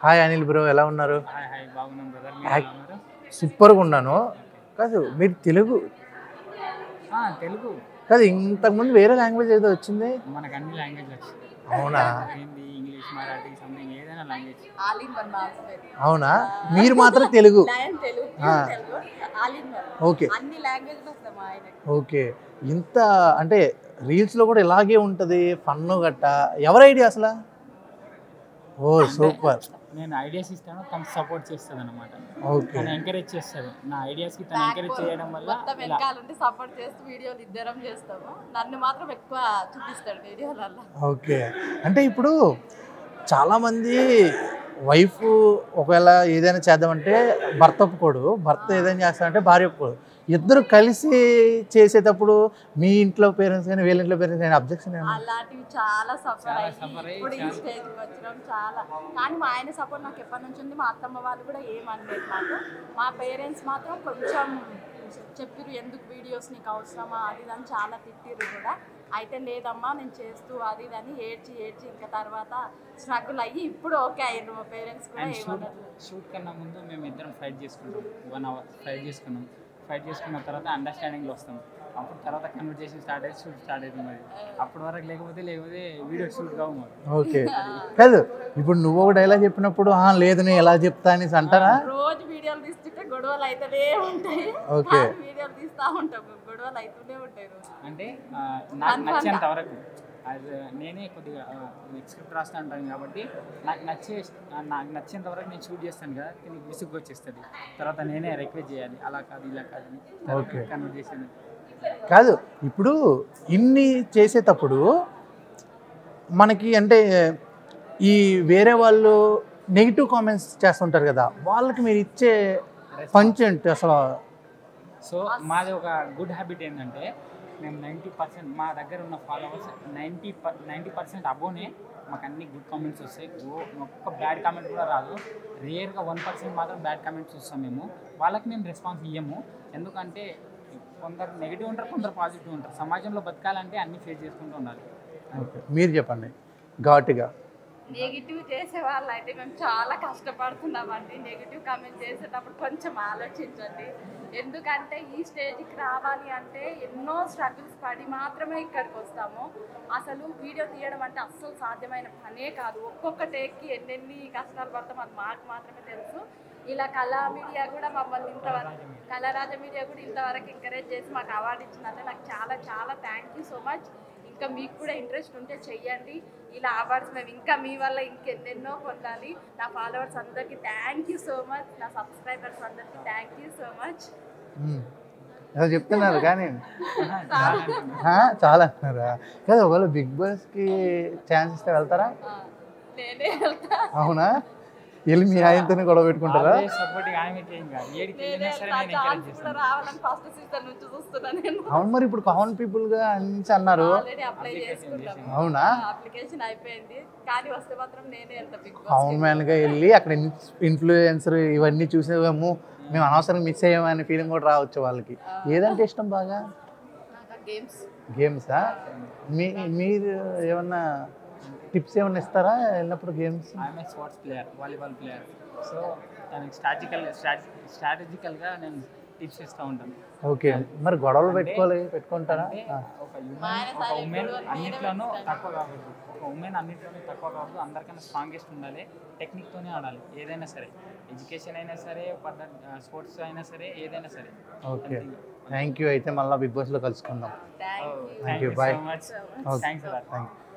Hi Anil bro, ఎలా ఉన్నారు? Hi hi బాగున్నాం బ్రదర్, మీరు ఎలా ఉన్నారు? సూపర్గా ఉన్నాను. కాదు మీరు తెలుగు తెలుగు కాదు, ఇంతకుముందు వేరే లాంగ్వేజ్ ఏదో వచ్చింది. మనకు అన్ని లాంగ్వేజ్ వచ్చింది. అవునా? హిందీ, ఇంగ్లీష్, మరాఠీ, సంథింగ్ ఏదైనా లాంగ్వేజ్. అవునా, మీరు మాత్రం తెలుగు. Okay okay. ఇంత అంటే రీల్స్లో కూడా ఇలాగే ఉంటుంది ఫన్ గట్ట. ఎవరి ఐడియా అసలు? ఓ సూపర్. నేను ఐడియాస్ ఇస్తాను, తను సపోర్ట్ చేస్తుంది అనమాట. ఓకే, తను ఎంకరేజ్ చేస్తుంది నా ఐడియాస్కి. తను ఎంకరేజ్ చేయడం వల్ల సపోర్ట్ చేస్తూ వీడియోలు ఇద్దరం చేస్తాము. నన్ను మాత్రం ఎక్కువ చూపిస్తాడు వీడియోలలో. ఓకే. అంటే ఇప్పుడు చాలామంది వైఫ్ ఒకవేళ ఏదైనా చేద్దామంటే భర్త ఒప్పుకోడు, భర్త ఏదైనా చేస్తామంటే భార్య ఒప్పుకోడు. ఇద్దరు కలిసి చేసేటప్పుడు మీ ఇంట్లో పేరెంట్స్ కానీ వీళ్ళ ఇంట్లో పేరెంట్స్ కానీ అబ్జెక్షన్ అలాంటివి చాలా సఫర్ అయ్యి ఇప్పుడు ఈ స్టేజ్కి వచ్చినాం చాలా. కానీ మా ఆయన సపోర్ట్ నాకు ఎప్పటి నుంచి ఉంది. మా అత్తమ్మ వాళ్ళు కూడా ఏమనలేదు నాకు. మా పేరెంట్స్ మాత్రం కొంచెం చెప్పిర్రు, ఎందుకు వీడియోస్ నీకు అవసరమా అది అని చాలా తిట్టిర్రు కూడా. అయితే లేదమ్మా నేను చేస్తూ అది అని ఏడ్చి ఇంకా తర్వాత స్ట్రగుల్ అయ్యి ఇప్పుడు ఓకే అయ్యారు. మా పేరెంట్స్ కూడా ఏమన్నారు. షూట్ కన్నా ముందు మేము ఇద్దరం ఫైట్ చేసుకుంటాం, 1 hour ఫైట్ చేసుకున్న తర్వాత అండర్స్టాండింగ్లో వస్తాం. అప్పుడు తర్వాత కన్వర్జేషన్ స్టార్ట్ అయ్యి షూట్ స్టార్ట్ అవుతుంది. మరి అప్పటి వరకు లేకపోతే వీడియో షూట్ కావు మాకు. ఓకే. కాదు ఇప్పుడు నువ్వు ఒక డైలాగ్ చెప్పినప్పుడు లేదు నేను ఎలా చెప్తా అని అంటారా? రోజు వీడియోలు తీస్తుంటే గొడవలు అయితేనే ఉంటాయి. ఓకే, వీడియోలు తీస్తూ ఉంటాం, గొడవలు అవుతూనే ఉంటాయి. అంటే నాకు నచ్చేంత వరకు నేనే కొద్దిగా స్క్రిప్ట్ రాస్తా ఉంటాను కాబట్టి నాకు నచ్చేంత వరకు నేను షూట్ చేస్తాను కదా, నీకు విసుగు వచ్చేస్తుంది. తర్వాత నేనే రిక్వెస్ట్ చేయాలి, అలా కాదు ఇలా కాదు ఓకే. కన్వర్జేషన్ కాదు ఇప్పుడు ఇన్ని చేసేటప్పుడు మనకి అంటే ఈ వేరే వాళ్ళు నెగిటివ్ కామెంట్స్ చేస్తుంటారు కదా, వాళ్ళకి మీరు ఇచ్చే పంచ్ ఏంటి అసలు? సో మాది ఒక గుడ్ హ్యాబిట్ ఏంటంటే మేము 90% మా దగ్గర ఉన్న ఫాలోవర్స్ 90% అబోనే మాకు అన్ని గుడ్ కామెంట్స్ వస్తాయి. ఒక్క బ్యాడ్ కామెంట్ కూడా రాదు. రేర్గా 1% మాత్రం బ్యాడ్ కామెంట్స్ చూస్తాం మేము. వాళ్ళకి మేము రెస్పాన్స్ ఇవ్వము. ఎందుకంటే కొందరు నెగిటివ్ ఉంటారు, కొందరు పాజిటివ్ ఉంటారు. సమాజంలో బతకాలంటే అన్ని ఫేస్ చేసుకుంటూ ఉండాలి. ఓకే, మీరు చెప్పండి ఘాటుగా. నెగిటివ్ చేసే వాళ్ళు అయితే మేము చాలా కష్టపడుతున్నామండి. నెగిటివ్ కామెంట్ చేసేటప్పుడు కొంచెం ఆలోచించండి. ఎందుకంటే ఈ స్టేజ్కి రావాలి అంటే ఎన్నో స్ట్రగుల్స్ పడి మాత్రమే ఇక్కడికి వస్తాము. అసలు వీడియో తీయడం అంటే అస్సలు సాధ్యమైన పనే కాదు. ఒక్కొక్క టేక్కి ఎన్నెన్ని కష్టాలు పడతాం అది మాకు మాత్రమే తెలుసు. ఇలా కళా మీడియా కూడా మమ్మల్ని ఇంతవరకు కళారాజ మీడియా కూడా ఇంతవరకు ఎంకరేజ్ చేసి మాకు అవార్డు ఇచ్చినందుకు నాకు చాలా చాలా థ్యాంక్ యూ సో మచ్. ఇంకా మీకు కూడా ఇంట్రెస్ట్ ఉంటే చెయ్యండి. ఇలా అవార్డ్స్ మేము ఇంకా మీ వల్ల ఇంకెన్నెన్నో పొందాలి. నా ఫాలోవర్స్ అందరికీ థ్యాంక్ యూ సో మచ్. నా సబ్స్క్రైబర్స్ అందరికీ థ్యాంక్ యూ సో మచ్. ఏదో చెప్తున్నారు కానీ చాలా అంటున్నారా? కదా ఒకవేళ బిగ్ బాస్కి ఛాన్స్ ఇస్తే వెళ్తారా? నేనే వెళ్తా. అవునా? వెళ్ళి మీ ఆయనతోనే గొడవ పెట్టుకుంటారా? రావాలని ఫస్ట్ సీజన్ నుంచి చూస్తున్నా నేను. అవును, మరి ఇప్పుడు కామన్ పీపుల్ గా అని అన్నారు. అప్లై చేసుకుంటాను. అవునా? అప్లికేషన్ అయిపోయింది కానీ వస్తే మాత్రం నేనే వెళ్తా బిగ్ బాస్. కామన్ మ్యాన్ గా వెళ్ళి అక్కడ ఇన్ఫ్లుయెన్సర్ ఇవన్నీ చూసేమో మేము అనవసరంగా మిస్ అయ్యామనే ఫీలింగ్ కూడా రావచ్చు వాళ్ళకి. ఏదంటే ఇష్టం బాగా? గేమ్సా? మీరు ఏమన్నా టిప్స్ ఏమన్నా ఇస్తారా వెళ్ళినప్పుడు? Games sports player, volleyball player. So దానికి స్ట్రాటజికల్గా నేను టిప్స్ ఇస్తూ ఉంటాను. ఓకే, మరి గొడవలు పెట్టుకుంటారా? ఒక ఉమెన్ అన్నిట్లోనూ తక్కువ కాకూడదు. ఒక ఉమెన్ అన్నిట్లోనూ తక్కువ కాకూడదు. అందరికన్నా స్ట్రాంగెస్ట్ ఉండాలి. టెక్నిక్తోనే ఆడాలి ఏదైనా సరే. ఎడ్యుకేషన్ అయినా సరే, స్పోర్ట్స్ అయినా సరే, ఏదైనా సరే. Okay, thank you. అయితే మళ్ళీ బిగ్ బాస్లో కలుసుకుందాం. Thank you so much. Thanks.